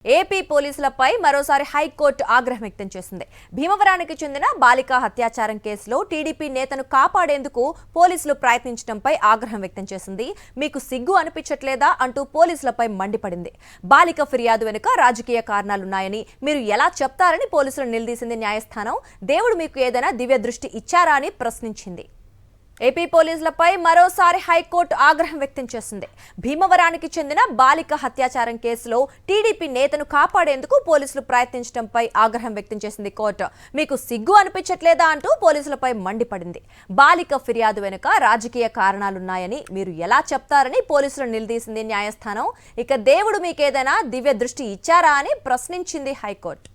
AP పోలీసులపై మరోసారి high court ఆగ్రహం వ్యక్తం చేసింది. భీమవరానికి చెందిన బాలిక హత్యాచారం కేసులో టీడీపీ నేతను కాపాడేందుకు పోలీసులు ప్రయత్నించడంపై ఆగ్రహం వ్యక్తం చేసింది. మీకు సిగ్గు అనిపించట్లేదా అంటూ పోలీసులపై మండిపడింది. బాలిక ఫిర్యాదు వెనుక రాజకీయ కారణాలున్నాయని మీరు ఎలా చెప్తారని పోలీసులు నిలదీసింది న్యాయస్థానం. దేవుడు మీకు ఏదైనా దివ్య దృష్టి ఇచ్చారా అని ప్రశ్నించింది. ఏపీ పోలీసులపై మరోసారి హైకోర్టు ఆగ్రహం వ్యక్తం చేసింది. భీమవరానికి చెందిన బాలిక హత్యాచారం కేసులో టీడీపీ నేతను కాపాడేందుకు పోలీసులు ప్రయత్నించడంపై ఆగ్రహం వ్యక్తం చేసింది కోర్టు. మీకు సిగ్గు అనిపించట్లేదా అంటూ పోలీసులపై మండిపడింది. బాలిక ఫిర్యాదు వెనుక రాజకీయ కారణాలున్నాయని మీరు ఎలా చెప్తారని పోలీసులు నిలదీసింది న్యాయస్థానం. ఇక దేవుడు మీకేదైనా దివ్య దృష్టి ఇచ్చారా అని ప్రశ్నించింది హైకోర్టు.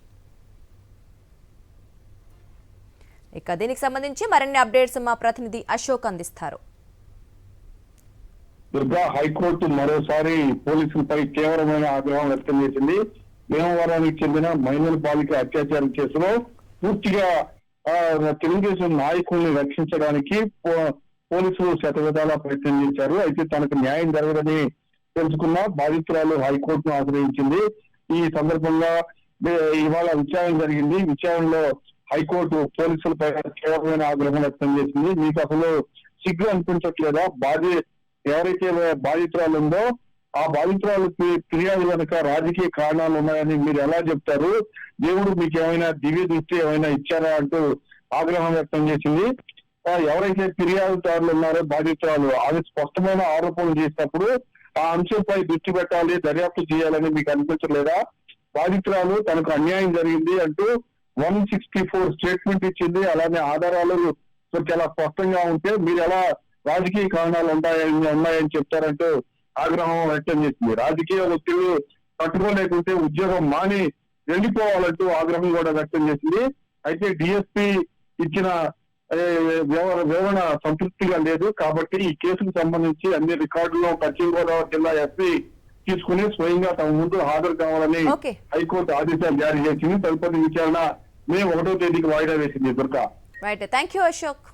ఇక దీనికి సంబంధించి మరిన్ని అప్డేట్స్ మా ప్రతినిధి అశోక్ అందిస్తారు. దుర్గా, హైకోర్టు మరోసారి పోలీసులపై తీవ్రమైన ఆగ్రహం వ్యక్తం చేసింది. భీమవరానికి చెందిన మైనర్ బాలిక అత్యాచారం కేసులో పూర్తిగా తెలుగుదేశం నాయకుల్ని రక్షించడానికి పోలీసులు శతవిధాలా ప్రయత్నం చేశారు. అయితే తనకు న్యాయం జరగదని తెలుసుకున్న బాధితురాలు హైకోర్టును ఆశ్రయించింది. ఈ సందర్భంగా ఇవాళ విచారణ జరిగింది. విచారణలో హైకోర్టు పోలీసులపై తీవ్రమైన ఆగ్రహం వ్యక్తం చేసింది. మీకు అసలు సిగ్గు అనిపించట్లేదా? ఎవరైతే బాధితురాలు ఉందో ఆ బాధితురాలకి ఫిర్యాదు కనుక రాజకీయ కారణాలు ఉన్నాయని మీరు ఎలా చెప్తారు? దేవుడు మీకు ఏమైనా దివ్య దృష్టి ఏమైనా ఇచ్చారా అంటూ ఆగ్రహం వ్యక్తం చేసింది. ఎవరైతే ఫిర్యాదుదారులు ఉన్నారో బాధితురాలు ఆమె స్పష్టమైన ఆరోపణలు చేసినప్పుడు ఆ అంశంపై దృష్టి పెట్టాలి, దర్యాప్తు చేయాలని మీకు అనిపించలేదా? బాధితురాలు తనకు అన్యాయం జరిగింది అంటూ 164 స్టేట్మెంట్ ఇచ్చింది. అలానే ఆధారాలు చాలా స్పష్టంగా ఉంటే మీరు ఎలా రాజకీయ కారణాలు ఉన్నాయని చెప్తారంటూ ఆగ్రహం వ్యక్తం చేసింది. రాజకీయ ఒత్తిళ్లు తట్టుకోలేకుంటే ఉద్యోగం మాని వెళ్ళిపోవాలంటూ ఆగ్రహం కూడా వ్యక్తం చేసింది. అయితే డిఎస్పీ ఇచ్చిన వివరణ సంతృప్తిగా లేదు కాబట్టి ఈ కేసుకు సంబంధించి అన్ని రికార్డుల్లో పశ్చిమ గోదావరి జిల్లా ఎస్పీ తీసుకుని స్వయంగా తమ ముందు హాజరు కావాలని హైకోర్టు ఆదేశాలు జారీ చేసింది. తదుపరి విచారణ మే 1వ తేదీకి వాయిదా వేసింది. Durga, right, thank you Ashok.